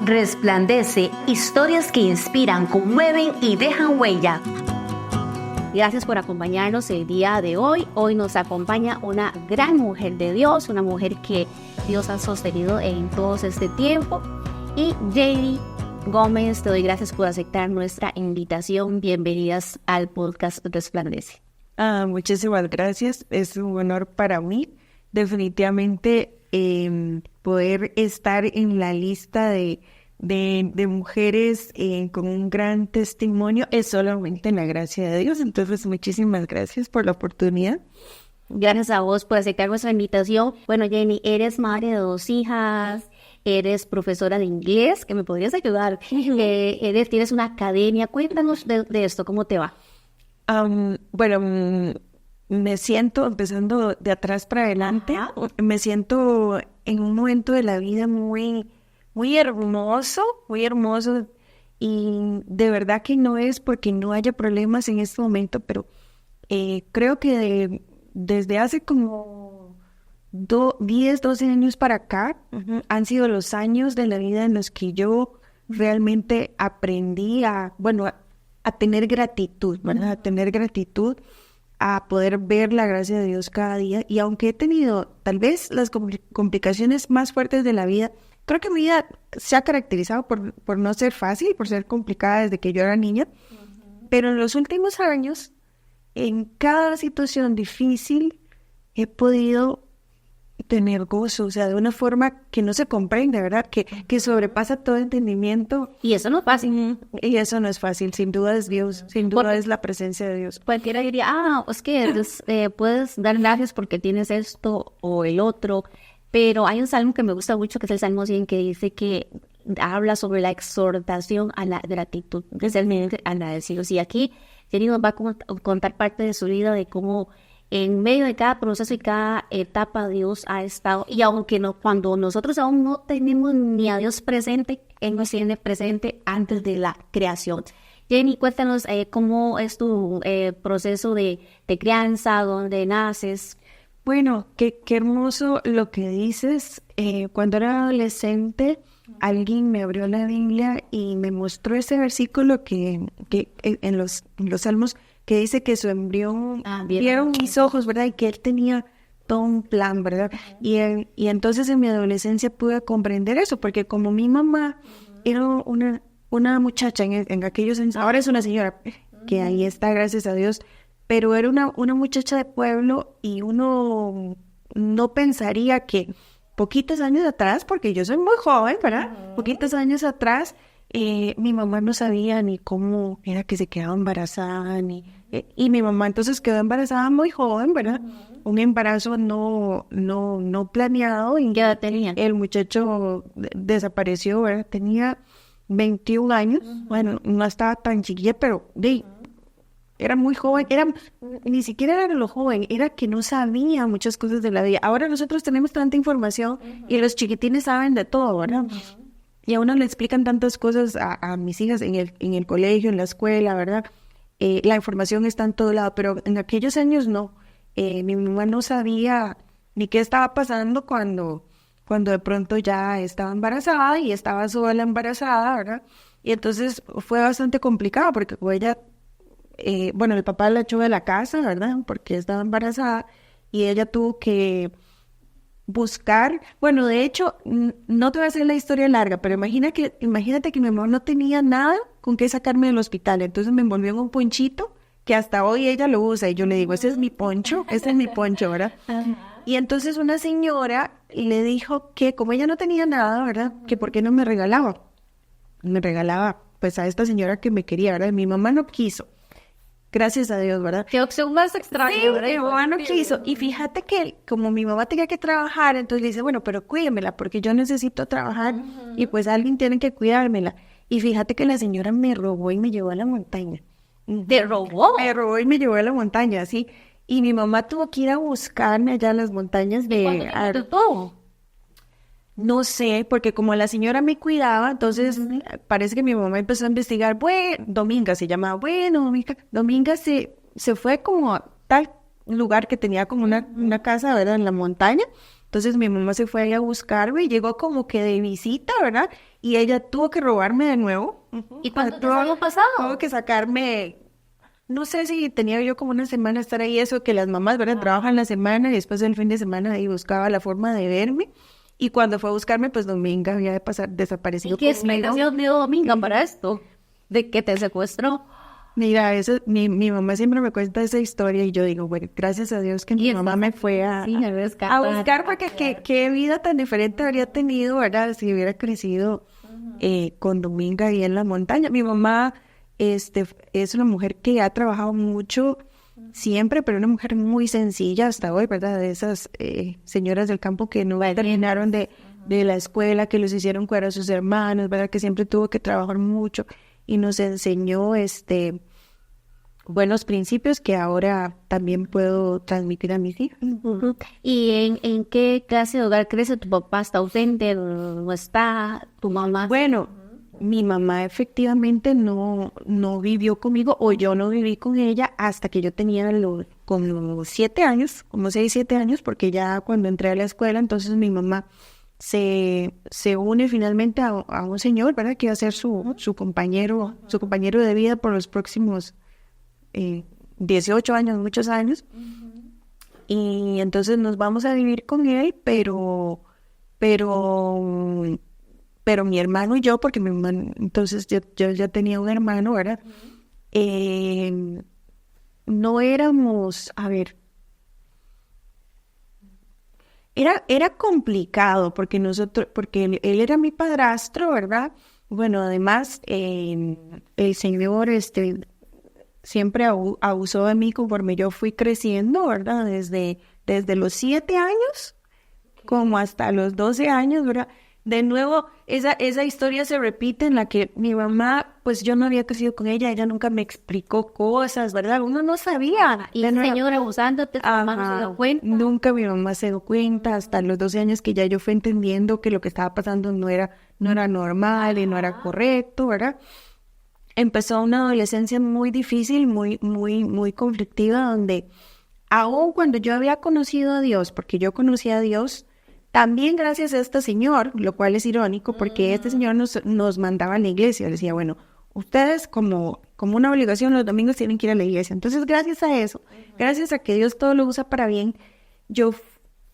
Resplandece, historias que inspiran, conmueven y dejan huella. Gracias por acompañarnos el día de hoy. Hoy nos acompaña una gran mujer de Dios, una mujer que Dios ha sostenido en todo este tiempo. Y Jenny Gómez, te doy gracias por aceptar nuestra invitación. Bienvenidas al podcast Resplandece. Muchísimas gracias. Es un honor para mí. Definitivamente poder estar en la lista de mujeres con un gran testimonio es solamente la gracia de Dios. Entonces, muchísimas gracias por la oportunidad. Gracias a vos por aceptar nuestra invitación. Bueno, Jenny, eres madre de 2 hijas, eres profesora de inglés, que me podrías ayudar. Tienes una academia. Cuéntanos de esto, ¿cómo te va? Me siento, empezando de atrás para adelante, me siento en un momento de la vida muy hermoso, y de verdad que no es porque no haya problemas en este momento, pero creo que desde hace como 10, 12 años para acá, han sido los años de la vida en los que yo realmente aprendí a tener gratitud, ¿verdad? A tener gratitud, a poder ver la gracia de Dios cada día. Y aunque he tenido tal vez las complicaciones más fuertes de la vida, creo que mi vida se ha caracterizado por no ser fácil, por ser complicada desde que yo era niña. Pero en los últimos años, en cada situación difícil, he podido tener gozo, o sea, de una forma que no se comprende, ¿verdad? Que sobrepasa todo entendimiento. Y eso no es fácil. Y eso no es fácil, sin duda es Dios, sin duda es la presencia de Dios. Cualquiera diría, es que puedes dar gracias porque tienes esto o el otro, pero hay un salmo que me gusta mucho, que es el Salmo 100, que dice que habla sobre la exhortación a la gratitud, especialmente agradecidos. Y aquí Jenny nos va a contar parte de su vida, de cómo en medio de cada proceso y cada etapa Dios ha estado, y aunque cuando nosotros aún no tenemos ni a Dios presente, Él nos tiene presente antes de la creación. Jenny, cuéntanos cómo es tu proceso de crianza, dónde naces. Bueno, qué hermoso lo que dices. Cuando era adolescente, alguien me abrió la Biblia y me mostró ese versículo que en los Salmos, que dice que su embrión vieron mis ojos, ¿verdad? Y que él tenía todo un plan, ¿verdad? Y entonces en mi adolescencia pude comprender eso, porque como mi mamá era una muchacha en aquellos años, ahora es una señora, que ahí está, gracias a Dios, pero era una muchacha de pueblo, y uno no pensaría que poquitos años atrás, porque yo soy muy joven, ¿verdad? Poquitos años atrás, mi mamá no sabía ni cómo era que se quedaba embarazada, y mi mamá entonces quedó embarazada muy joven, ¿verdad? Un embarazo no planeado. ¿Qué edad tenía? El muchacho desapareció, ¿verdad? Tenía 21 años, bueno, no estaba tan chiquilla, pero era muy joven, ni siquiera era lo joven, era que no sabía muchas cosas de la vida. Ahora nosotros tenemos tanta información y los chiquitines saben de todo, ¿verdad? Y a uno le explican tantas cosas a mis hijas en el colegio, en la escuela, ¿verdad? La información está en todo lado, pero en aquellos años no. Mi mamá no sabía ni qué estaba pasando cuando de pronto ya estaba embarazada y estaba sola embarazada, ¿verdad? Y entonces fue bastante complicado porque ella, el papá la echó de la casa, ¿verdad? Porque estaba embarazada, y ella tuvo que buscar, de hecho, no te voy a hacer la historia larga, pero imagínate que mi mamá no tenía nada con qué sacarme del hospital, entonces me envolvió en un ponchito que hasta hoy ella lo usa, y yo le digo, ese es mi poncho, ¿verdad? Y entonces una señora le dijo que como ella no tenía nada, ¿verdad? Que por qué no me regalaba pues a esta señora que me quería, ¿verdad? Mi mamá no quiso. Gracias a Dios, ¿verdad? Qué opción más extraña, sí, ¿verdad? Mi mamá no quiso. Y fíjate que como mi mamá tenía que trabajar, entonces le dice, pero cuídemela porque yo necesito trabajar, y pues alguien tiene que cuidármela. Y fíjate que la señora me robó y me llevó a la montaña. ¿Te robó? Me robó y me llevó a la montaña, sí. Y mi mamá tuvo que ir a buscarme allá en las montañas de... ¿Cuándo te todo? No sé, porque como la señora me cuidaba, entonces parece que mi mamá empezó a investigar. Dominga se llamaba. Dominga se fue como a tal lugar que tenía como una casa, ¿verdad? En la montaña. Entonces mi mamá se fue ahí a buscarme y llegó como que de visita, ¿verdad? Y ella tuvo que robarme de nuevo. ¿Y cuánto te había pasado? Tuvo que sacarme, no sé si tenía yo como una semana estar ahí, eso que las mamás, ¿verdad? Trabajan la semana y después del fin de semana ahí buscaba la forma de verme. Y cuando fue a buscarme, pues Dominga había desaparecido. ¿Y qué explicación dio Dominga para esto? ¿De que te secuestró? Mira, mi mamá siempre me cuenta esa historia y yo digo, bueno, gracias a Dios que mi mamá me fue a buscar, porque qué vida tan diferente habría tenido, ¿verdad? Si hubiera crecido con Dominga ahí en la montaña. Mi mamá es una mujer que ha trabajado mucho siempre, pero una mujer muy sencilla hasta hoy, ¿verdad? De esas señoras del campo que no terminaron de la escuela, que los hicieron cuidar a sus hermanos, ¿verdad? Que siempre tuvo que trabajar mucho y nos enseñó buenos principios que ahora también puedo transmitir a mis hijos. ¿Y en qué clase de hogar crece? ¿Tu papá está ausente? ¿No está? ¿Tu mamá? Bueno, mi mamá efectivamente no vivió conmigo, o yo no viví con ella hasta que yo tenía como 7 años, como 6, 7 años, porque ya cuando entré a la escuela, entonces mi mamá se une finalmente a un señor, ¿verdad? Que iba a ser su compañero de vida por los próximos 18 años, muchos años. Y entonces nos vamos a vivir con él, pero mi hermano y yo, porque mi hermano, entonces yo ya tenía un hermano, ¿verdad? No éramos, a ver, era complicado porque él era mi padrastro, ¿verdad? Bueno, además, el señor siempre abusó de mí conforme yo fui creciendo, ¿verdad? Desde los 7 años como hasta los 12 años, ¿verdad? De nuevo, esa historia se repite en la que mi mamá, pues yo no había crecido con ella nunca me explicó cosas, ¿verdad? Uno no sabía. Y el señor abusándote, tu mamá no se dio cuenta. Nunca mi mamá se dio cuenta, hasta los 12 años que ya yo fui entendiendo que lo que estaba pasando no era normal y no era correcto, ¿verdad? Empezó una adolescencia muy difícil, muy, muy, muy conflictiva, donde aún cuando yo había conocido a Dios, porque yo conocí a Dios, también gracias a este señor, lo cual es irónico, porque este señor nos mandaba a la iglesia. Decía, bueno, ustedes como una obligación los domingos tienen que ir a la iglesia. Entonces, gracias a eso, gracias a que Dios todo lo usa para bien, yo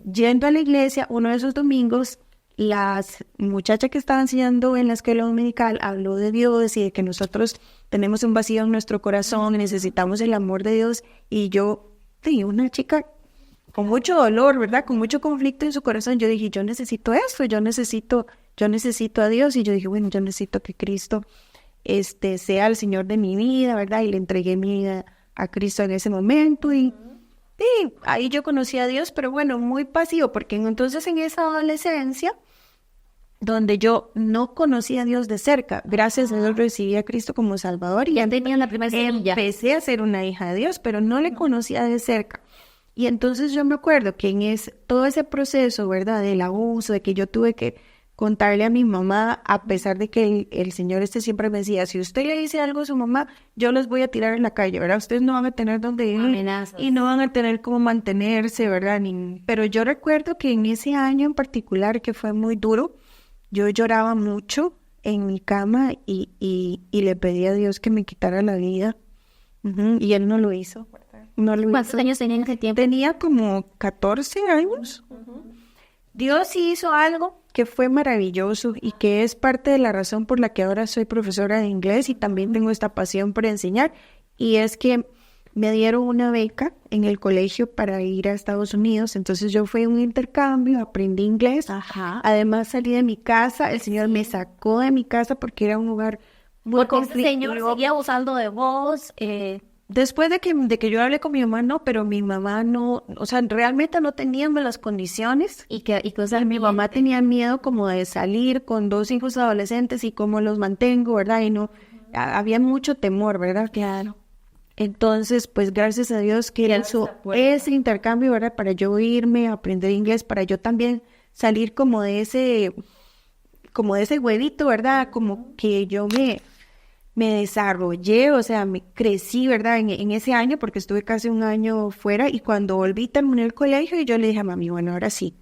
yendo a la iglesia uno de esos domingos, las muchachas que estaban enseñando en la escuela dominical habló de Dios y de que nosotros tenemos un vacío en nuestro corazón, necesitamos el amor de Dios. Y yo, una chica con mucho dolor, ¿verdad? Con mucho conflicto en su corazón, yo dije, yo necesito esto, yo necesito a Dios. Y yo dije, bueno, yo necesito que Cristo sea el Señor de mi vida, ¿verdad? Y le entregué mi vida a Cristo en ese momento y ahí yo conocí a Dios, pero bueno, muy pasivo, porque entonces en esa adolescencia, donde yo no conocía a Dios de cerca, gracias a Dios recibí a Cristo como Salvador y ya tenía la primera semilla. Empecé a ser una hija de Dios, pero no le conocía de cerca. Y entonces yo me acuerdo que en todo ese proceso, ¿verdad? Del abuso, de que yo tuve que contarle a mi mamá, a pesar de que el señor siempre me decía, si usted le dice algo a su mamá, yo los voy a tirar en la calle, ¿verdad? Ustedes no van a tener dónde ir y no van a tener cómo mantenerse, ¿verdad? Pero yo recuerdo que en ese año en particular, que fue muy duro, yo lloraba mucho en mi cama y le pedí a Dios que me quitara la vida. Y él no lo hizo. ¿Cuántos años tenía en ese tiempo? Tenía como 14 años. Dios sí hizo algo que fue maravilloso y que es parte de la razón por la que ahora soy profesora de inglés y también tengo esta pasión por enseñar. Y es que me dieron una beca en el colegio para ir a Estados Unidos. Entonces yo fui a un intercambio, aprendí inglés. Ajá. Además salí de mi casa. El Señor me sacó de mi casa porque era un lugar muy conflictivo. El Señor seguía abusando de vos. Después de que yo hablé con mi mamá, no, pero mi mamá no, o sea, realmente no teníamos las condiciones. Y mi mamá tenía miedo como de salir con 2 hijos adolescentes y cómo los mantengo, ¿verdad? Y no, había mucho temor, ¿verdad? Claro. Entonces, pues gracias a Dios que él hizo ese intercambio, ¿verdad? Para yo irme a aprender inglés, para yo también salir como de ese huevito, ¿verdad? Como que yo me desarrollé, o sea, me crecí, ¿verdad? En ese año, porque estuve casi un año fuera, y cuando volví terminé el colegio y yo le dije a mami, bueno, ahora sí,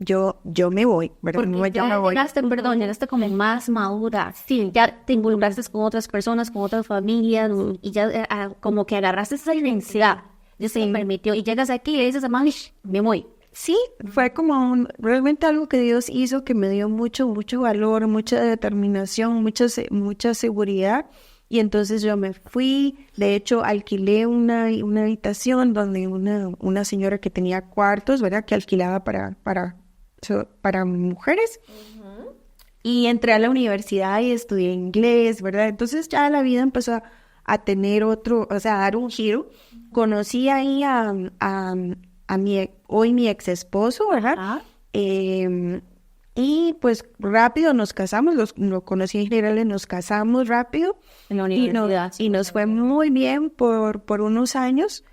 yo me voy, ¿verdad? Porque No, ya me voy. llegaste como más madura, sí, ya te involucraste con otras personas, con otras familias, y ya como que agarraste esa identidad, ya se me permitió, y llegas aquí y dices, mamá, me voy. Sí, fue como realmente algo que Dios hizo que me dio mucho valor, mucha determinación, mucha seguridad. Y entonces yo me fui, de hecho alquilé una habitación donde una señora que tenía cuartos, ¿verdad? Que alquilaba para mujeres. Y entré a la universidad y estudié inglés, ¿verdad? Entonces ya la vida empezó a tener o sea, a dar un giro. Conocí ahí a mi ex esposo, ¿verdad? Y pues rápido nos casamos, lo conocí en general y nos casamos rápido. En la universidad. Y nos fue muy bien por unos años,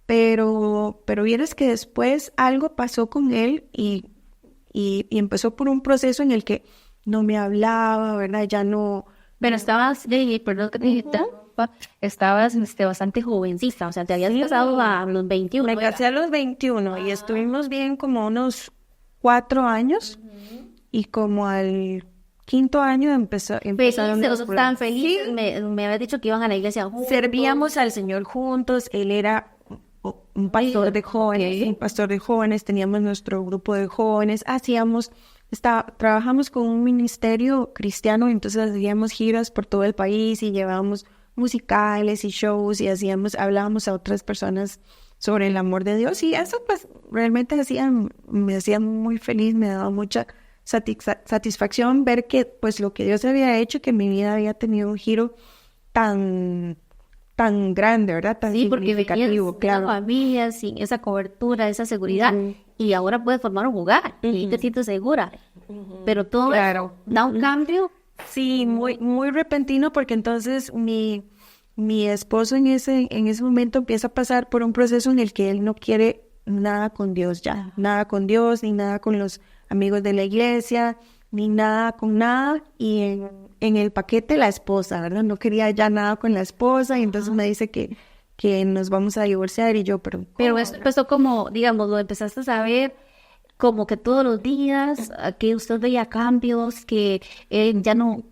pero vieras que después algo pasó con él y empezó por un proceso en el que no me hablaba, ¿verdad? Ya no... Pero estabas, perdón que te interrumpa, estabas bastante jovencita, o sea, te habías casado a los 21. Me casé a los 21 y estuvimos bien como unos 4 años y como al 5.º año empezaron los estaban felices, me habías dicho que iban a la iglesia juntos. Servíamos al Señor juntos, él era un pastor de jóvenes, teníamos nuestro grupo de jóvenes, trabajamos con un ministerio cristiano, entonces hacíamos giras por todo el país y llevábamos musicales y shows y hablábamos a otras personas sobre el amor de Dios y eso pues realmente me hacía muy feliz, me daba mucha satisfacción ver que pues lo que Dios había hecho, que mi vida había tenido un giro tan grande, ¿verdad? Tan significativo, claro. Familia, sin esa cobertura, esa seguridad, y ahora puedes formar un hogar y te sientes segura. Pero todo da un cambio. Sí, muy repentino, porque entonces mi esposo en ese momento empieza a pasar por un proceso en el que él no quiere nada con Dios ya, nada con Dios, ni nada con los amigos de la iglesia, ni nada con nada, y en el paquete la esposa, ¿verdad? No quería ya nada con la esposa, y entonces me dice que nos vamos a divorciar, y yo, pero esto empezó como, digamos, lo empezaste a saber como que todos los días, que usted veía cambios, que ya no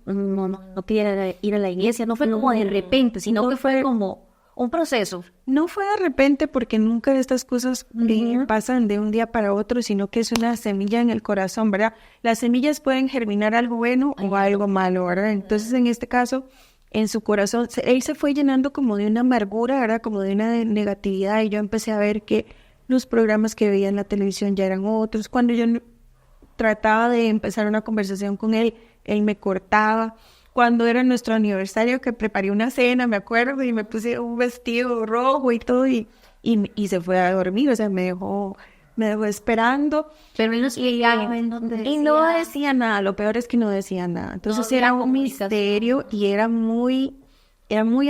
quería ir a la iglesia, no fue como de repente, sino que fue como un proceso. No fue de repente, porque nunca estas cosas pasan de un día para otro, sino que es una semilla en el corazón, ¿verdad? Las semillas pueden germinar algo bueno o algo malo, ¿verdad? Entonces, en este caso, en su corazón, él se fue llenando como de una amargura, ¿verdad? Como de una negatividad, y yo empecé a ver que los programas que veía en la televisión ya eran otros. Cuando yo trataba de empezar una conversación con él, él me cortaba. Cuando era nuestro aniversario, que preparé una cena, me acuerdo, y me puse un vestido rojo y todo, y se fue a dormir, o sea, me dejó esperando. Pero él no decía nada, lo peor es que no decía nada. Entonces era un misterio y era muy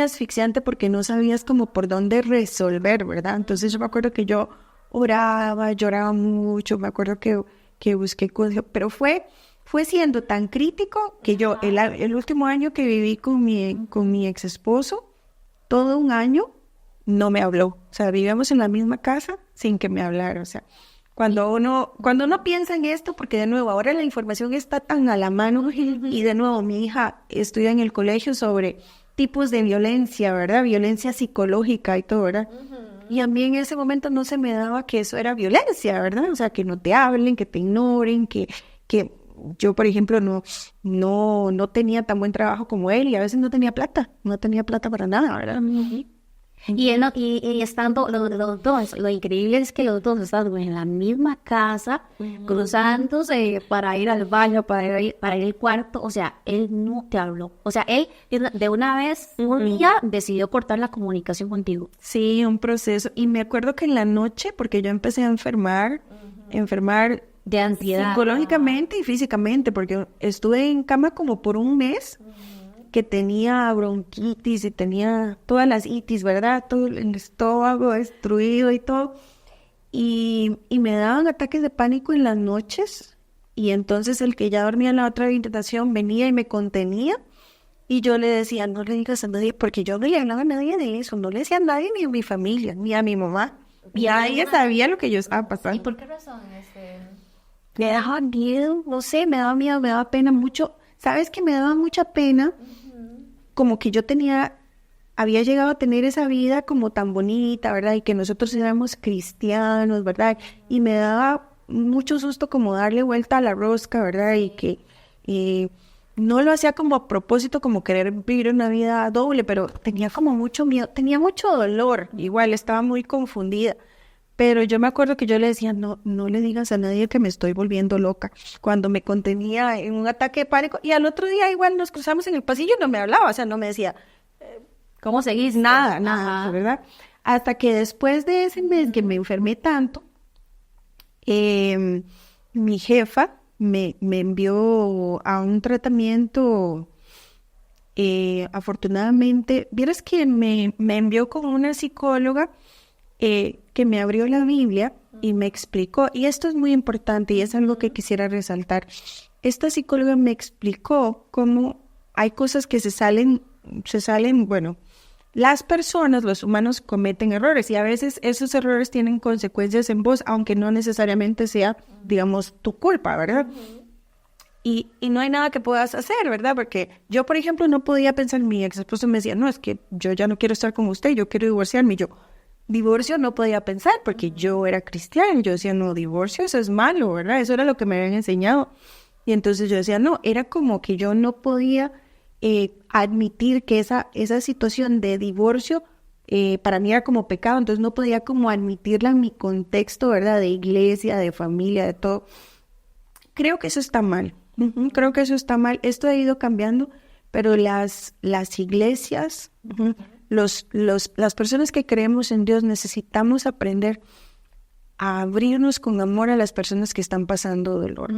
asfixiante, porque no sabías como por dónde resolver, ¿verdad? Entonces yo me acuerdo que yo oraba, lloraba mucho, me acuerdo que busqué consejo, pero fue siendo tan crítico que yo, el último año que viví con mi ex esposo, todo un año no me habló. O sea, vivíamos en la misma casa sin que me hablara. O sea, cuando uno piensa en esto, porque de nuevo, ahora la información está tan a la mano, y de nuevo, mi hija estudia en el colegio sobre tipos de violencia, ¿verdad? Violencia psicológica y todo, ¿verdad? Y a mí en ese momento no se me daba que eso era violencia, ¿verdad? O sea, que no te hablen, que te ignoren, que yo, por ejemplo, no tenía tan buen trabajo como él, y a veces no tenía plata para nada, ¿verdad? Y estando los dos, lo increíble es que los dos estaban en la misma casa, cruzándose para ir al baño, para ir al cuarto. O sea, él no te habló. O sea, él de una vez, un día, decidió cortar la comunicación contigo. Sí, un proceso. Y me acuerdo que en la noche, porque yo empecé a enfermar de ansiedad, psicológicamente y físicamente, porque estuve en cama como por un mes, que tenía bronquitis y tenía todas las itis, ¿verdad? Todo el estómago destruido y todo. Y me daban ataques de pánico en las noches, y entonces el que ya dormía en la otra habitación venía y me contenía, y yo le decía, no le digas a nadie, porque yo no le hablaba a nadie de eso, no le decía a nadie, ni a mi familia, ni a mi mamá. Y nadie sabía lo que yo estaba pasando. ¿Y por qué razón? me daba miedo, no sé, me daba miedo, me daba pena mucho. ¿Sabes qué? Me daba mucha pena, como que yo había llegado a tener esa vida como tan bonita, ¿verdad? Y que nosotros éramos cristianos, ¿verdad? Y me daba mucho susto como darle vuelta a la rosca, ¿verdad? Y que no lo hacía como a propósito, como querer vivir una vida doble, pero tenía como mucho miedo, tenía mucho dolor, igual estaba muy confundida. Pero yo me acuerdo que yo le decía, no le digas a nadie que me estoy volviendo loca. Cuando me contenía en un ataque de pánico, y al otro día igual nos cruzamos en el pasillo y no me hablaba, o sea, no me decía, ¿Cómo seguís? nada, Ajá. ¿verdad? Hasta que después de ese mes que me enfermé tanto, mi jefa me envió a un tratamiento, afortunadamente, vieras que me envió con una psicóloga que me abrió la Biblia y me explicó, y esto es muy importante y es algo que quisiera resaltar. Esta psicóloga me explicó cómo hay cosas que se salen, bueno, las personas, los humanos cometen errores y a veces esos errores tienen consecuencias en vos, aunque no necesariamente sea, digamos, tu culpa, ¿verdad? Y no hay nada que puedas hacer, ¿verdad? Porque yo, por ejemplo, no podía pensar, mi ex esposo me decía, no, es que yo ya no quiero estar con usted, yo quiero divorciarme. Y yo, divorcio no podía pensar porque yo era cristiana. Yo decía, no, divorcio, eso es malo, ¿verdad? Eso era lo que me habían enseñado. Y entonces yo decía, no, era como que yo no podía admitir que esa situación de divorcio para mí era como pecado, entonces no podía como admitirla en mi contexto, ¿verdad? De iglesia, de familia, de todo. Creo que eso está mal. Creo que eso está mal. Esto ha ido cambiando, pero las iglesias, las personas que creemos en Dios necesitamos aprender a abrirnos con amor a las personas que están pasando dolor.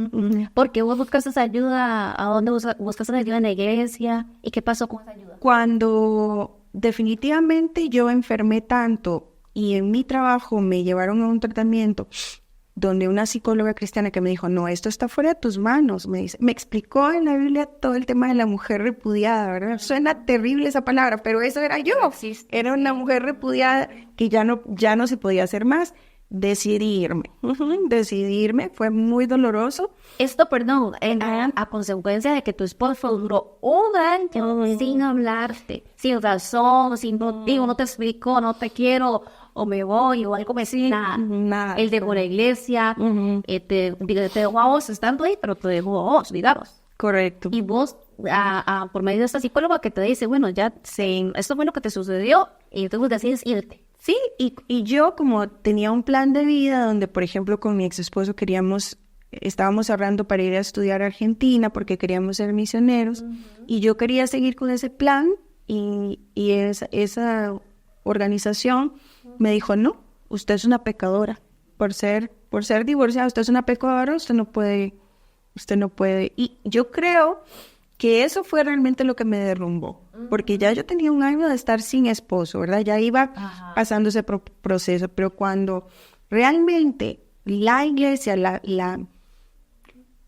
Porque vos buscas esa ayuda, ¿a dónde buscas esa ayuda en la iglesia? ¿Y qué pasó con esa ayuda? Cuando definitivamente yo enfermé tanto y en mi trabajo me llevaron a un tratamiento donde una psicóloga cristiana que me dijo, no, esto está fuera de tus manos, me exlicó en la Biblia todo el tema de la mujer repudiada, ¿verdad? Suena terrible esa palabra, pero eso era yo. Era una mujer repudiada que ya no se podía hacer más. Decidirme fue muy doloroso. Esto, perdón, a consecuencia de que tu esposo duró un año sin hablarte, sin razón, sin motivo, no te explicó, no te quiero, o me voy, o algo me decía, nada. Él dejó la iglesia, te dejó a vos estando ahí, pero te dejó a vos, digamos. Correcto. Y vos, por medio de esta psicóloga que te dice, bueno, ya esto fue lo que te sucedió, y entonces decides irte. Sí, y yo como tenía un plan de vida donde, por ejemplo, con mi ex esposo estábamos ahorrando para ir a estudiar a Argentina porque queríamos ser misioneros, y yo quería seguir con ese plan, y esa organización me dijo, no, usted es una pecadora, por ser divorciada, usted es una pecadora, usted no puede, y yo creo que eso fue realmente lo que me derrumbó, porque ya yo tenía un año de estar sin esposo, ¿verdad? Ya iba pasando ese proceso, pero cuando realmente la iglesia,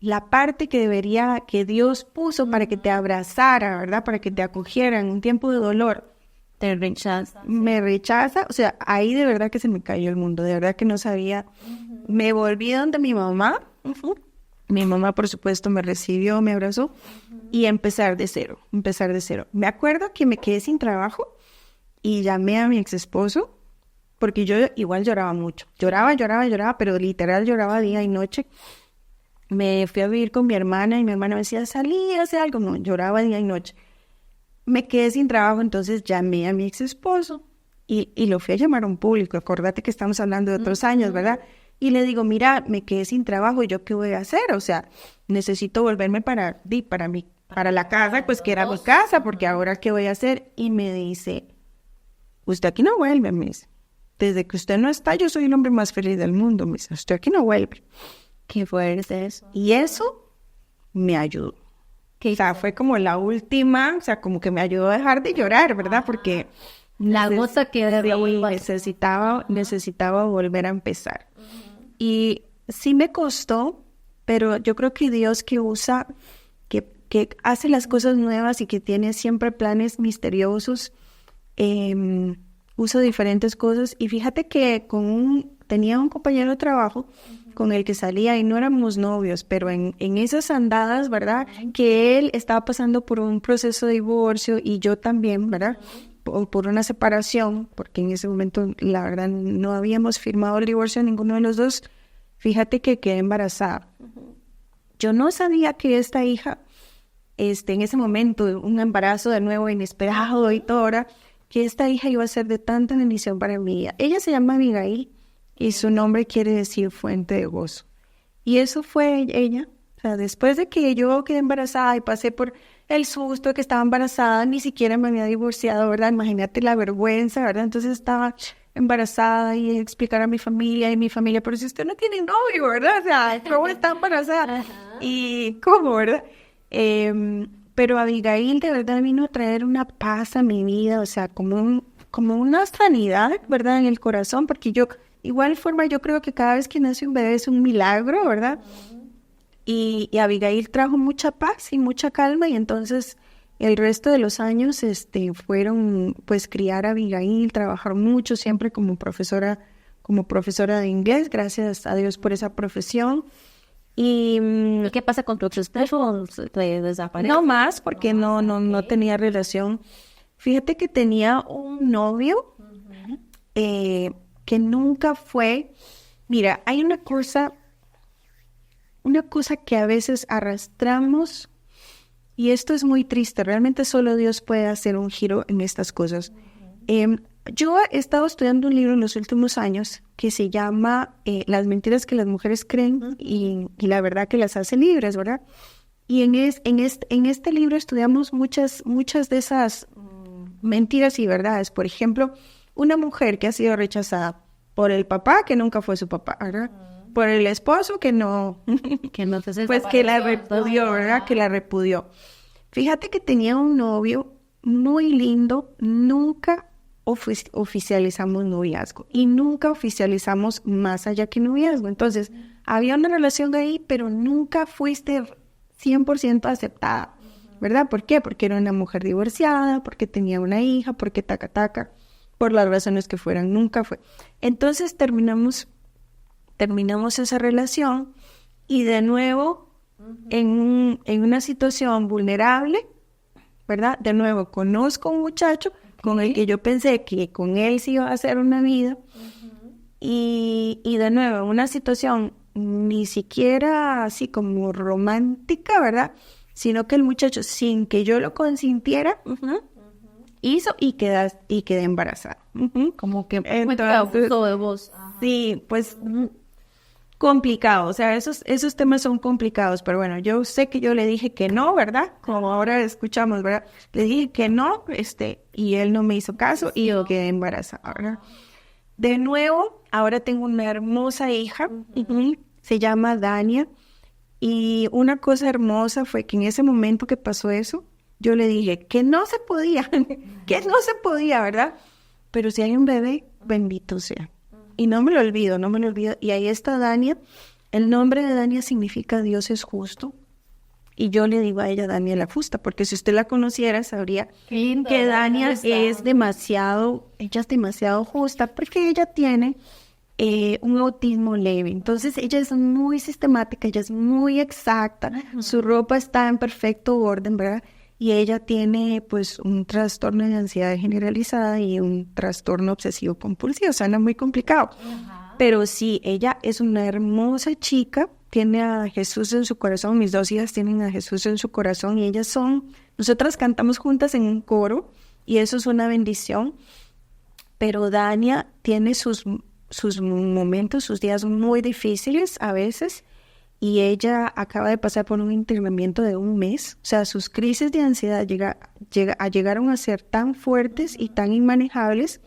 la parte que Dios puso para que te abrazara, ¿verdad? Para que te acogiera en un tiempo de dolor, Te rechaza. me rechaza, o sea, ahí de verdad que se me cayó el mundo, de verdad que no sabía. Me volví donde mi mamá. Mi mamá, por supuesto, me recibió, me abrazó, y empezar de cero. Me acuerdo que me quedé sin trabajo y llamé a mi ex esposo, porque yo igual lloraba mucho. Lloraba, pero literal lloraba día y noche. Me fui a vivir con mi hermana y mi hermana me decía, salí, hace algo. No, lloraba día y noche. Me quedé sin trabajo, entonces llamé a mi ex esposo y lo fui a llamar a un público. Acordate que estamos hablando de otros años, ¿verdad? Y le digo, mira, me quedé sin trabajo, ¿y yo qué voy a hacer? O sea, necesito volverme para la casa, pues que era mi casa, porque ahora ¿qué voy a hacer? Y me dice, usted aquí no vuelve, me dice. Desde que usted no está, yo soy el hombre más feliz del mundo, me dice. Usted aquí no vuelve. Qué fuerte eso. Y eso me ayudó. O sea, fue como la última, o sea, como que me ayudó a dejar de llorar, ¿verdad? Porque la gota que necesitaba volver a empezar. Y sí me costó, pero yo creo que Dios que usa, que hace las cosas nuevas y que tiene siempre planes misteriosos, usa diferentes cosas. Y fíjate que tenía un compañero de trabajo con el que salía y no éramos novios, pero en esas andadas, ¿verdad? Que él estaba pasando por un proceso de divorcio y yo también, ¿verdad? Por una separación, porque en ese momento, la verdad, no habíamos firmado el divorcio ninguno de los dos. Fíjate que quedé embarazada. Yo no sabía que esta hija, en ese momento, un embarazo de nuevo inesperado y todo, ¿verdad? Que esta hija iba a ser de tanta bendición para mi vida. Ella se llama Abigail y su nombre quiere decir fuente de gozo. Y eso fue ella. O sea, después de que yo quedé embarazada y pasé por el susto de que estaba embarazada, ni siquiera me había divorciado, ¿verdad? Imagínate la vergüenza, ¿verdad? Entonces estaba embarazada y explicar a mi familia y mi familia, pero si usted no tiene novio, ¿verdad? O sea, ¿cómo está embarazada? Y ¿cómo, verdad? Pero Abigail de verdad vino a traer una paz a mi vida, o sea, como una sanidad, ¿verdad? En el corazón, porque igual forma, yo creo que cada vez que nace un bebé es un milagro, ¿verdad? Y Abigail trajo mucha paz y mucha calma, y entonces el resto de los años fueron pues criar a Abigail, trabajar mucho, siempre como profesora de inglés, gracias a Dios por esa profesión. ¿Y qué pasa con tu esposo? ¿Te desaparece? No más, porque no tenía relación. Fíjate que tenía un novio que nunca fue... Mira, hay una cosa que a veces arrastramos, y esto es muy triste, realmente solo Dios puede hacer un giro en estas cosas. Yo he estado estudiando un libro en los últimos años que se llama Las mentiras que las mujeres creen y la verdad que las hace libres, ¿verdad? Y en este libro estudiamos muchas de esas mentiras y verdades. Por ejemplo, una mujer que ha sido rechazada por el papá que nunca fue su papá, ¿verdad? Por el esposo que no pues que la repudió, ¿verdad? Que la repudió. Fíjate que tenía un novio muy lindo, nunca oficializamos noviazgo y nunca oficializamos más allá que noviazgo. Entonces, había una relación ahí, pero nunca fuiste 100% aceptada, ¿verdad? ¿Por qué? Porque era una mujer divorciada, porque tenía una hija, porque taca, por las razones que fueran, nunca fue. Entonces, terminamos esa relación y de nuevo en una situación vulnerable, ¿verdad? De nuevo conozco a un muchacho con el que yo pensé que con él sí iba a hacer una vida y de nuevo en una situación ni siquiera así como romántica, ¿verdad? Sino que el muchacho, sin que yo lo consintiera, hizo y quedé embarazada. Como que entonces, de vos. Sí, pues complicado, o sea, esos temas son complicados, pero bueno, yo sé que yo le dije que no, ¿verdad? Como ahora escuchamos, ¿verdad? Le dije que no, y él no me hizo caso y yo quedé embarazada, ¿verdad? De nuevo, ahora tengo una hermosa hija, se llama Dania, y una cosa hermosa fue que en ese momento que pasó eso, yo le dije que no se podía, ¿verdad? Pero si hay un bebé, bendito sea. Y no me lo olvido. Y ahí está Dania. El nombre de Dania significa Dios es justo. Y yo le digo a ella Dania la justa, porque si usted la conociera, sabría que Dania es demasiado justa, porque ella tiene un autismo leve. Entonces ella es muy sistemática, ella es muy exacta. Su ropa está en perfecto orden, ¿verdad? Y ella tiene pues un trastorno de ansiedad generalizada y un trastorno obsesivo compulsivo, o sea, no es muy complicado. Pero sí, ella es una hermosa chica, tiene a Jesús en su corazón, mis dos hijas tienen a Jesús en su corazón y nosotras cantamos juntas en un coro y eso es una bendición. Pero Dania tiene sus momentos, sus días muy difíciles a veces. Y ella acaba de pasar por un internamiento de 1 mes. O sea, sus crisis de ansiedad llegaron a ser tan fuertes y tan inmanejables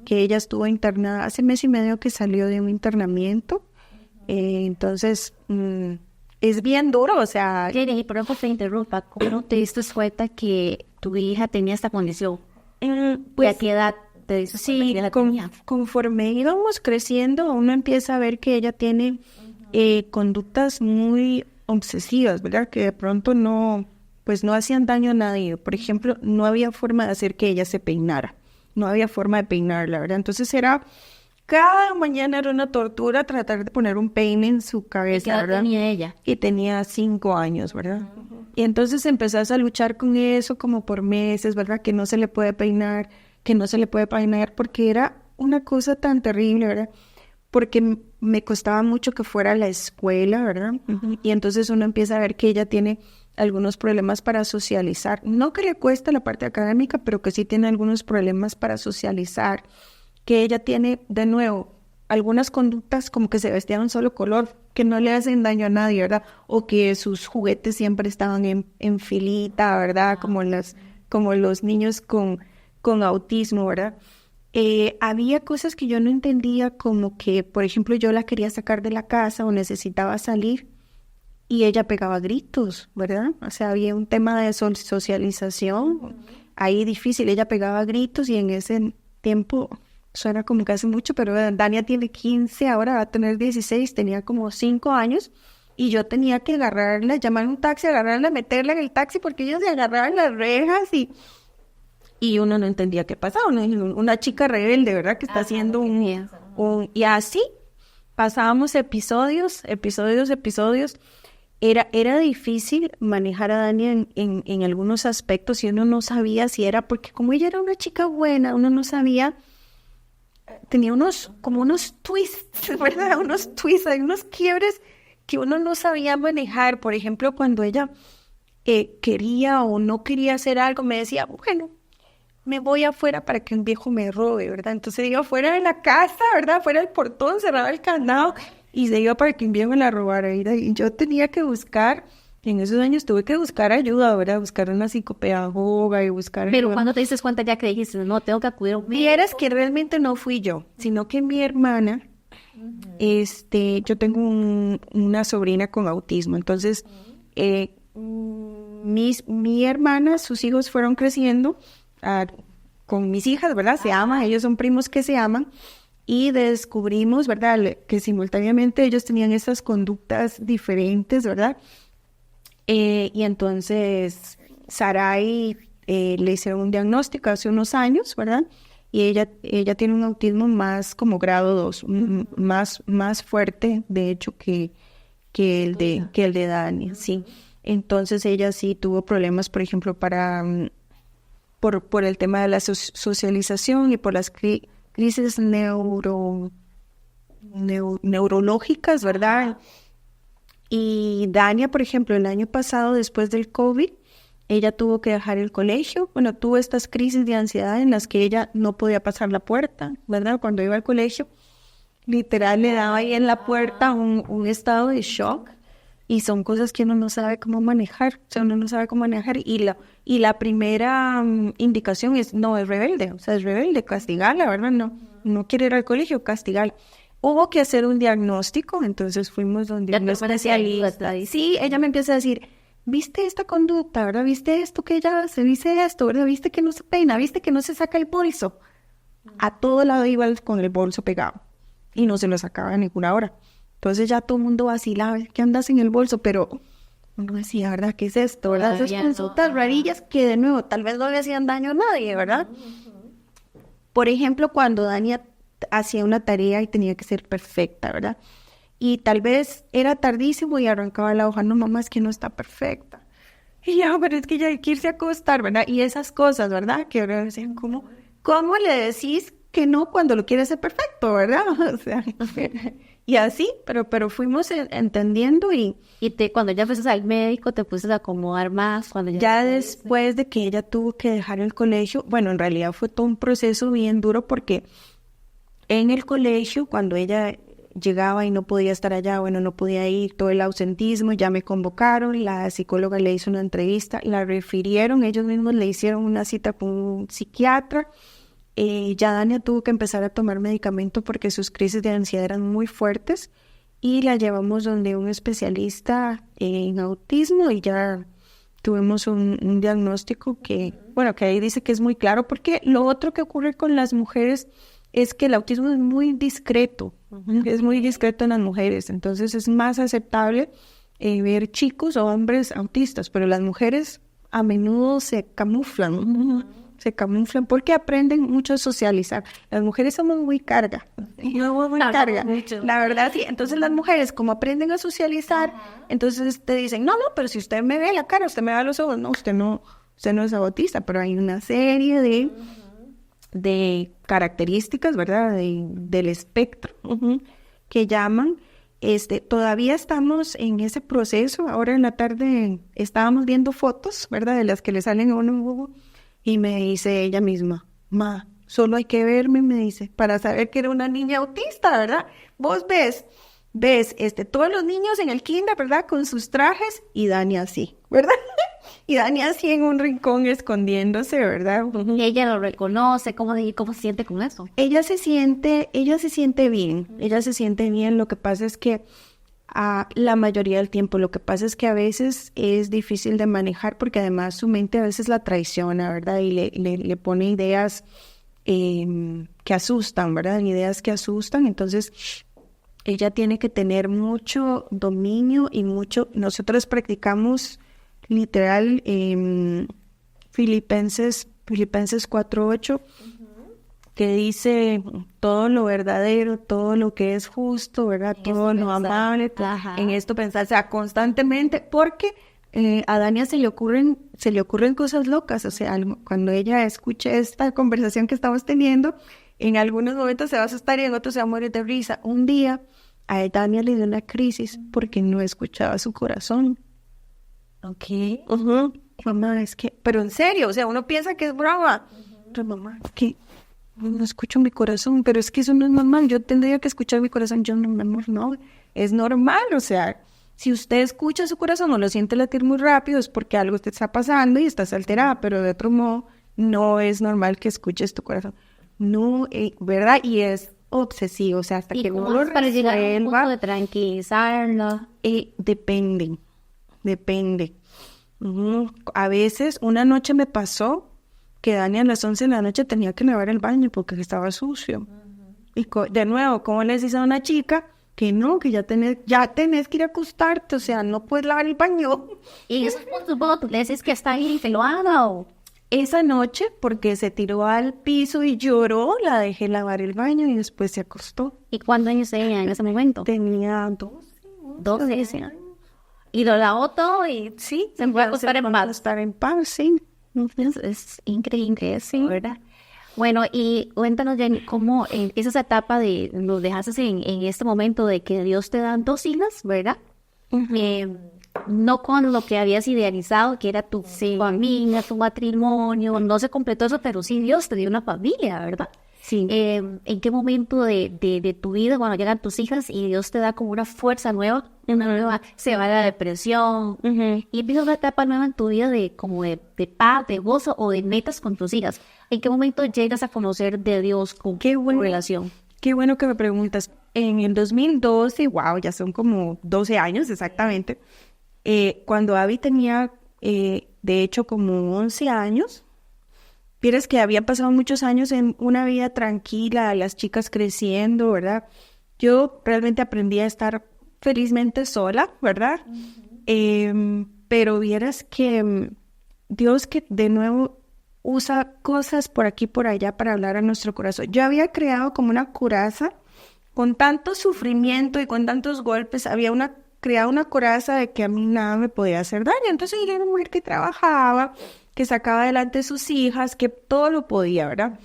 que ella estuvo internada hace 1 mes y medio que salió de un internamiento. Entonces, es bien duro, o sea... Jenny, por favor, te interrumpa. ¿Cómo te diste cuenta que tu hija tenía esta condición? Pues, ¿a qué edad te diste cuenta que la tenía? Conforme íbamos creciendo, uno empieza a ver que ella tiene... conductas muy obsesivas, ¿verdad? Que de pronto no hacían daño a nadie. Por ejemplo, no había forma de hacer que ella se peinara. No había forma de peinarla, ¿verdad? Entonces era cada mañana era una tortura tratar de poner un peine en su cabeza, ¿Qué edad ¿verdad? tenía ella? Y tenía 5 años, ¿verdad? Y entonces empezás a luchar con eso como por meses, ¿verdad? Que no se le puede peinar, porque era una cosa tan terrible, ¿verdad? Porque me costaba mucho que fuera a la escuela, ¿verdad? Y entonces uno empieza a ver que ella tiene algunos problemas para socializar. No que le cuesta la parte académica, pero que sí tiene algunos problemas para socializar. Que ella tiene, de nuevo, algunas conductas como que se vestía de un solo color, que no le hacen daño a nadie, ¿verdad? O que sus juguetes siempre estaban en filita, ¿verdad? Como los niños con autismo, ¿verdad? Había cosas que yo no entendía, como que, por ejemplo, yo la quería sacar de la casa o necesitaba salir y ella pegaba gritos, ¿verdad? O sea, había un tema de socialización ahí difícil. Ella pegaba gritos y en ese tiempo, suena como que hace mucho, pero Dania tiene 15, ahora va a tener 16, tenía como 5 años y yo tenía que agarrarla, llamar un taxi, agarrarla, meterla en el taxi porque ellos se agarraban las rejas y uno no entendía qué pasaba. Una chica rebelde, ¿verdad? Que está haciendo y así pasábamos episodios. Era difícil manejar a Dania en algunos aspectos y uno no sabía si era porque como ella era una chica buena, uno no sabía, tenía unos twists, ¿verdad? Unos twists, hay unos quiebres que uno no sabía manejar. Por ejemplo, cuando ella quería o no quería hacer algo, me decía, bueno, me voy afuera para que un viejo me robe, ¿verdad? Entonces iba afuera de la casa, ¿verdad? Fuera del portón, cerraba el candado y se iba para que un viejo la robara, ¿verdad? Y yo tenía que buscar, en esos años tuve que buscar ayuda, ¿verdad? Buscar una psicopedagoga y buscar Pero ayuda. cuando te diste cuenta ya que dijiste, no, tengo que acudir a un médico. Vieras que realmente no fui yo, sino que mi hermana, yo tengo una sobrina con autismo, entonces mi hermana, sus hijos fueron creciendo con mis hijas, ¿verdad? Se aman, ellos son primos que se aman y descubrimos, ¿verdad? Que simultáneamente ellos tenían esas conductas diferentes, ¿verdad? Y entonces Sarai le hicieron un diagnóstico hace unos años, ¿verdad? Y ella tiene un autismo más como grado 2, más fuerte, de hecho, que el de Dani, sí. Entonces ella sí tuvo problemas, por ejemplo, por el tema de la socialización y por las crisis neurológicas, ¿verdad? Y Dania, por ejemplo, el año pasado, después del COVID, ella tuvo que dejar el colegio. Bueno, tuvo estas crisis de ansiedad en las que ella no podía pasar la puerta, ¿verdad? Cuando iba al colegio, literal le daba ahí en la puerta un estado de shock. Y son cosas que uno no sabe cómo manejar, o sea, uno no sabe cómo manejar. Y la primera indicación es rebelde, o sea, es rebelde, castigarla, ¿verdad? No quiere ir al colegio, castigarla. Hubo que hacer un diagnóstico, entonces fuimos donde una especialista. Sí, ella me empieza a decir, ¿viste esta conducta, verdad? ¿Viste esto que ella hace? ¿Viste esto, verdad? ¿Viste que no se peina? ¿Viste que no se saca el bolso? A todo lado iba con el bolso pegado y no se lo sacaba a ninguna hora. Entonces ya todo el mundo vacilaba, ¿qué andas en el bolso? Pero uno decía, ¿verdad? ¿Qué es esto? ¿Verdad? Esas consultas rarillas que, de nuevo, tal vez no le hacían daño a nadie, ¿verdad? Por ejemplo, cuando Dania hacía una tarea y tenía que ser perfecta, ¿verdad? Y tal vez era tardísimo y arrancaba la hoja, no, mamá, es que no está perfecta. Y ya, pero es que ya hay que irse a acostar, ¿verdad? Y esas cosas, ¿verdad? Que ahora decían, ¿cómo le decís que no cuando lo quieres hacer perfecto, verdad? O sea... Y así, pero fuimos entendiendo y cuando ya fuiste al médico te pusiste a acomodar más. Cuando ya después de que ella tuvo que dejar el colegio, bueno, en realidad fue todo un proceso bien duro porque en el colegio, cuando ella llegaba y no podía estar allá, bueno, no podía ir, todo el ausentismo, ya me convocaron, la psicóloga le hizo una entrevista, la refirieron, ellos mismos le hicieron una cita con un psiquiatra. Ya Dania tuvo que empezar a tomar medicamento porque sus crisis de ansiedad eran muy fuertes y la llevamos donde un especialista en autismo y ya tuvimos un diagnóstico que ahí dice que es muy claro, porque lo otro que ocurre con las mujeres es que el autismo es muy discreto, es muy discreto en las mujeres, entonces es más aceptable ver chicos o hombres autistas, pero las mujeres a menudo se camuflan. se camuflan porque aprenden mucho a socializar. Las mujeres somos muy carga, muy carga, la verdad sí. Entonces las mujeres como aprenden a socializar, entonces te dicen, no, pero si usted me ve la cara, usted me ve los ojos, no, usted no es autista, pero hay una serie de características, ¿verdad? Del espectro, que llaman. Todavía estamos en ese proceso. Ahora en la tarde estábamos viendo fotos, ¿verdad? De las que le salen a uno en Google. Y me dice ella misma, ma, solo hay que verme, me dice, para saber que era una niña autista, ¿verdad? Vos ves, todos los niños en el kinder, ¿verdad? Con sus trajes y Dani así, ¿verdad? Y Dani así en un rincón escondiéndose, ¿verdad? Y ella lo reconoce, ¿cómo se siente con eso? Ella se siente bien, lo que pasa es que la mayoría del tiempo, lo que pasa es que a veces es difícil de manejar porque además su mente a veces la traiciona, ¿verdad? Y le pone ideas que asustan, ¿verdad? Ideas que asustan, entonces ella tiene que tener mucho dominio y nosotros practicamos literal Filipenses 4:8, que dice todo lo verdadero, todo lo que es justo, ¿verdad? Todo lo amable, en esto pensar, o sea, constantemente, porque a Dania se le ocurren cosas locas, o sea, cuando ella escuche esta conversación que estamos teniendo, en algunos momentos se va a asustar y en otros se va a morir de risa. Un día a Dania le dio una crisis porque no escuchaba su corazón. Okay. Mamá, es que, pero en serio, o sea, uno piensa que es brava. Pero mamá, es que no escucho mi corazón, pero es que eso no es normal. Yo tendría que escuchar mi corazón. Yo no, mi amor, no, es normal. O sea, si usted escucha su corazón o lo siente latir muy rápido, es porque algo te está pasando y estás alterada, pero de otro modo, no es normal que escuches tu corazón. No, ¿verdad? Y es obsesivo, o sea, hasta que no lo para llegar a un punto resuelva. de tranquilizarla. Depende. A veces, una noche me pasó que Dani a las 11 de la noche tenía que lavar el baño porque estaba sucio. Y de nuevo, ¿cómo les dice a una chica que no, que ya tenés que ir a acostarte? O sea, no puedes lavar el baño. Y esos puntos, tú le dices que está ahí, que lo haga o... Esa noche, porque se tiró al piso y lloró, la dejé lavar el baño y después se acostó. ¿Y cuántos años tenía en ese momento? Tenía 12 años. Y lo lavó todo y sí, se fue a acostar en paz. Estar en paz, sí. Es increíble eso, ¿verdad? Bueno, y cuéntanos, Jenny, ¿cómo es esa etapa nos dejaste en este momento de que Dios te da 2 hijas, ¿verdad? No con lo que habías idealizado, que era tu familia, tu matrimonio, no se completó eso, pero sí Dios te dio una familia, ¿verdad? Sí. ¿En qué momento de tu vida, cuando llegan tus hijas y Dios te da como una fuerza nueva, se va la depresión y empieza una etapa nueva en tu vida de paz, de gozo o de metas con tus hijas? ¿En qué momento llegas a conocer de Dios con relación? Qué bueno que me preguntas. En el 2012, wow, ya son como 12 años exactamente, cuando Abby tenía, de hecho, como 11 años, vieras que había pasado muchos años en una vida tranquila, las chicas creciendo, ¿verdad? Yo realmente aprendí a estar felizmente sola, ¿verdad? Pero vieras que Dios que de nuevo usa cosas por aquí y por allá para hablar a nuestro corazón. Yo había creado como una coraza, con tanto sufrimiento y con tantos golpes, creado una coraza de que a mí nada me podía hacer daño. Entonces yo era una mujer que trabajaba, que sacaba adelante a sus hijas, que todo lo podía, ¿verdad?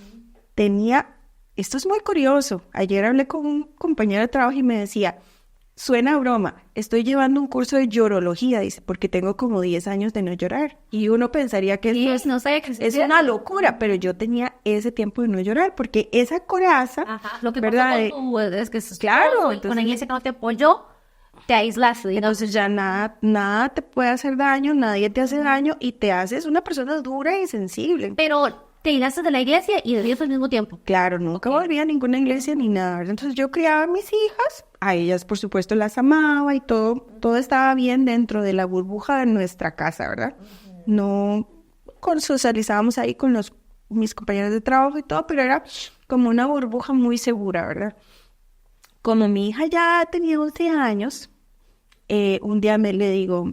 Esto es muy curioso, ayer hablé con un compañero de trabajo y me decía, suena broma, estoy llevando un curso de llorología, dice, porque tengo como 10 años de no llorar. Y uno pensaría que es una locura, pero yo tenía ese tiempo de no llorar, porque esa coraza, lo que ¿verdad? Es que claro, entonces, con ella que no te apoyó, te aislaste. Entonces ya nada te puede hacer daño, nadie te hace daño y te haces una persona dura y sensible. Pero te aislaste de la iglesia y de Dios al mismo tiempo. Claro, nunca volví a ninguna iglesia ni nada, ¿verdad? Entonces yo criaba a mis hijas, a ellas por supuesto las amaba y todo estaba bien dentro de la burbuja de nuestra casa, ¿verdad? No socializábamos ahí con mis compañeros de trabajo y todo, pero era como una burbuja muy segura, ¿verdad? Como mi hija ya tenía 11 años, un día le digo,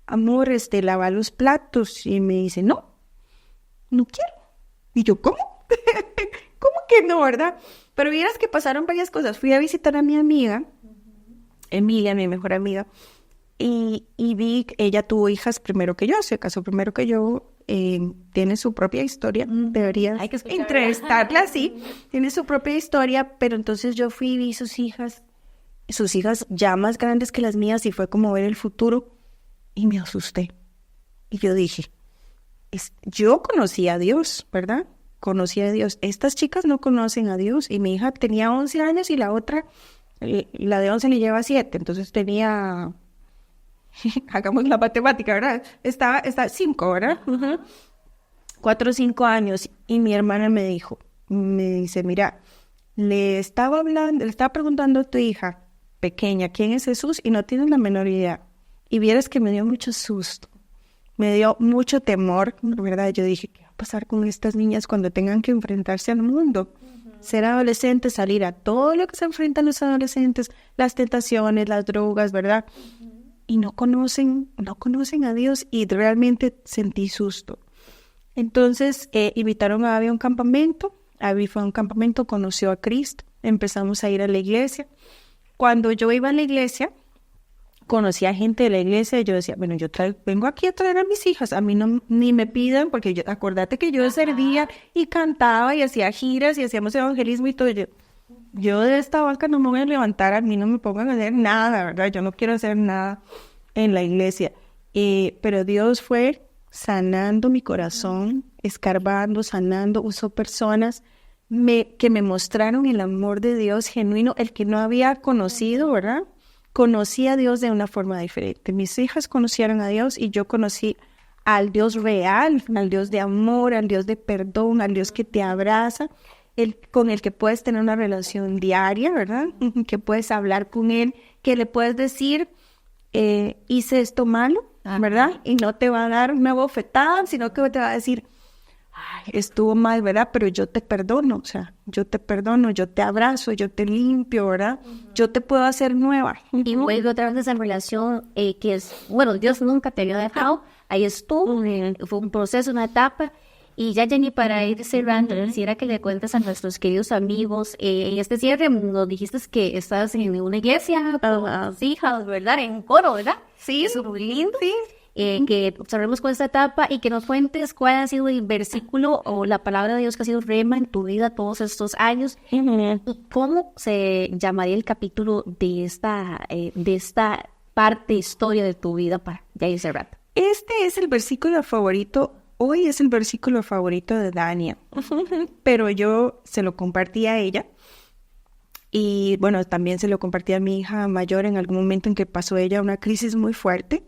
amor, lava los platos. Y me dice, no quiero. Y yo, ¿cómo? ¿Cómo que no, verdad? Pero vieras que pasaron varias cosas. Fui a visitar a mi amiga, Emilia, mi mejor amiga, y vi que ella tuvo hijas primero que yo, se casó primero que yo, tiene su propia historia, debería Hay que escucharla. entrevistarla, sí, tiene su propia historia, pero entonces yo fui y vi sus hijas ya más grandes que las mías, y fue como ver el futuro, y me asusté. Y yo dije, yo conocí a Dios, ¿verdad? Conocí a Dios. Estas chicas no conocen a Dios, y mi hija tenía 11 años y la otra, la de 11 le lleva 7, entonces tenía... Hagamos la matemática, ¿verdad? Está 5, ¿verdad? 4 o 5 años. Y mi hermana me dice, mira, le estaba preguntando a tu hija pequeña quién es Jesús y no tienes la menor idea. Y vieras que me dio mucho susto, me dio mucho temor, ¿verdad? Yo dije, ¿qué va a pasar con estas niñas cuando tengan que enfrentarse al mundo? Ser adolescentes, salir a todo lo que se enfrentan los adolescentes, las tentaciones, las drogas, ¿verdad? Y no conocen a Dios, y realmente sentí susto. Entonces invitaron a Abby a un campamento. Abby fue a un campamento, conoció a Cristo, empezamos a ir a la iglesia. Cuando yo iba a la iglesia, conocí a gente de la iglesia, y yo decía, bueno, yo vengo aquí a traer a mis hijas, a mí no, ni me pidan, porque acordate que yo servía y cantaba y hacía giras y hacíamos evangelismo y todo. Yo de esta banca no me voy a levantar, a mí no me pongan a hacer nada, ¿verdad? Yo no quiero hacer nada en la iglesia. Pero Dios fue sanando mi corazón, escarbando, sanando, usó personas que me mostraron el amor de Dios genuino, el que no había conocido, ¿verdad? Conocí a Dios de una forma diferente. Mis hijas conocieron a Dios y yo conocí al Dios real, al Dios de amor, al Dios de perdón, al Dios que te abraza, con el que puedes tener una relación diaria, ¿verdad? Que puedes hablar con él, que le puedes decir, hice esto malo, ¿verdad? Y no te va a dar una bofetada, sino que te va a decir, ay, estuvo mal, ¿verdad? Pero yo te perdono, o sea, yo te perdono, yo te abrazo, yo te limpio, ¿verdad? Yo te puedo hacer nueva. Y vuelve otra vez esa relación que es, bueno, Dios nunca te había dejado, ahí estuvo, fue un proceso, una etapa. Y ya, Jenny, para ir cerrando, quisiera que le cuentes a nuestros queridos amigos, en este cierre nos dijiste que estabas en una iglesia con las hijas, ¿verdad? En coro, ¿verdad? Sí. Eso es muy lindo. Sí. Que observemos con esta etapa y que nos cuentes cuál ha sido el versículo o la palabra de Dios que ha sido rema en tu vida todos estos años y cómo se llamaría el capítulo de esta parte, historia de tu vida para ya ir cerrando. Este es el versículo favorito. Hoy es el versículo favorito de Dania, pero yo se lo compartí a ella y bueno, también se lo compartí a mi hija mayor en algún momento en que pasó ella una crisis muy fuerte.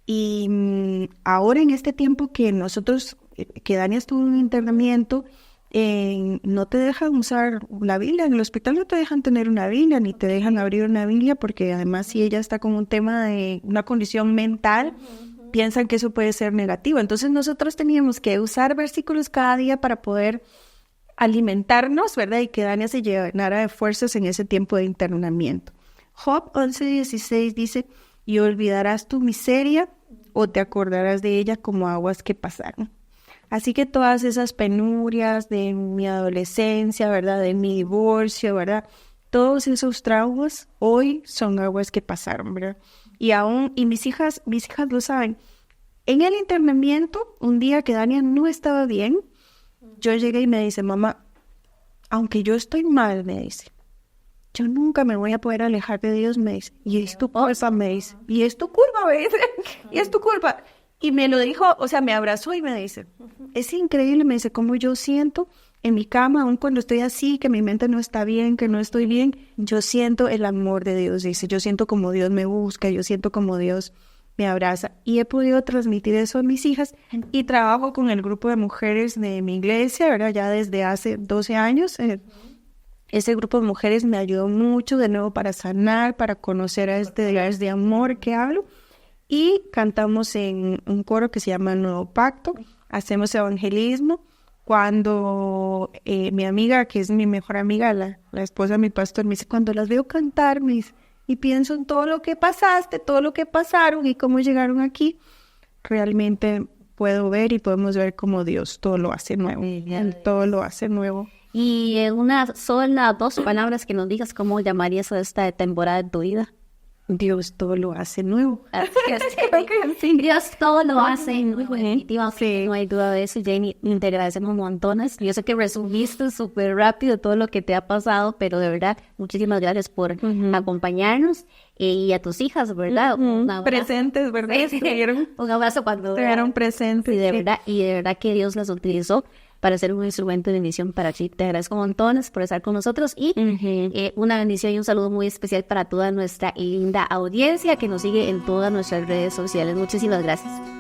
Y ahora en este tiempo que Dania estuvo en internamiento, no te dejan usar la Biblia, en el hospital no te dejan tener una Biblia, ni te dejan abrir una Biblia, porque además si ella está con un tema de una condición mental, piensan que eso puede ser negativo. Entonces nosotros teníamos que usar versículos cada día para poder alimentarnos, ¿verdad? Y que Dania se llenara de fuerzas en ese tiempo de internamiento. Job 11:16 dice, y olvidarás tu miseria o te acordarás de ella como aguas que pasaron. Así que todas esas penurias de mi adolescencia, ¿verdad? De mi divorcio, ¿verdad? Todos esos traumas hoy son aguas que pasaron, ¿verdad? Y mis hijas lo saben. En el internamiento, un día que Dania no estaba bien, yo llegué y me dice, mamá, aunque yo estoy mal, me dice, yo nunca me voy a poder alejar de Dios, me dice, y es tu culpa, me dice, y es tu culpa, me dice, y es tu culpa. Y me lo dijo, o sea, me abrazó y me dice, es increíble, me dice, cómo yo siento en mi cama, aun cuando estoy así, que mi mente no está bien, que no estoy bien, yo siento el amor de Dios, dice, yo siento como Dios me busca, yo siento como Dios me abraza. Y he podido transmitir eso a mis hijas y trabajo con el grupo de mujeres de mi iglesia, ¿verdad? Ya desde hace 12 años. Ese grupo de mujeres me ayudó mucho de nuevo para sanar, para conocer a este Dios de amor que hablo. Y cantamos en un coro que se llama Nuevo Pacto, hacemos evangelismo. Cuando mi amiga, que es mi mejor amiga, la esposa de mi pastor, me dice, cuando las veo cantar, me dice, y pienso en todo lo que pasaste, todo lo que pasaron y cómo llegaron aquí, realmente puedo ver y podemos ver cómo Dios todo lo hace nuevo. Él todo lo hace nuevo. Y en una sola, 2 palabras que nos digas cómo llamarías a esta temporada de tu vida. Dios todo lo hace nuevo. Así que sí, Dios todo lo hace nuevo, definitivamente. Sí. No hay duda de eso, Jenny. Te agradecemos montones. Yo sé que resumiste súper rápido todo lo que te ha pasado, pero de verdad, muchísimas gracias por acompañarnos. Y a tus hijas, ¿verdad? Un abrazo. Presentes, ¿verdad? Un abrazo cuando Estuvieron presentes. y de verdad que Dios las utilizó para ser un instrumento de bendición para ti. Te agradezco montones por estar con nosotros y una bendición y un saludo muy especial para toda nuestra linda audiencia que nos sigue en todas nuestras redes sociales. Muchísimas gracias.